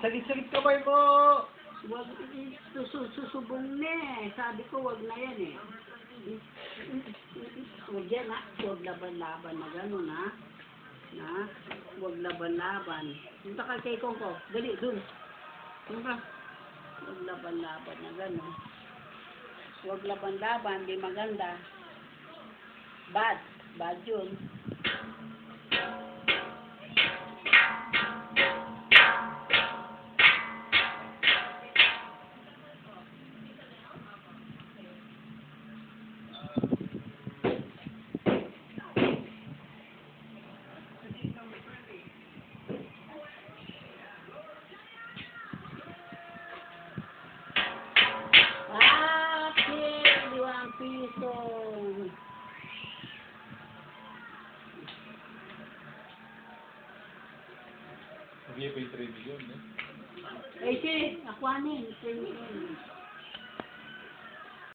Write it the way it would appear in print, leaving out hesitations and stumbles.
Sagit-sagit kamay mo! Wag, susubong na eh. Sabi ko, wag na yan eh. Huwag yan ha. Huwag laban-laban na gano'n ha. Na? Huwag laban-laban. Punta ka kay Kongko. Dali, dun. Punta. Huwag laban-laban na gano'n. Huwag laban-laban, di maganda. Bad. Bad yun. Piso. Hindi pa yung 3 million, eh. Eh, si, ako ano yun, 3 million.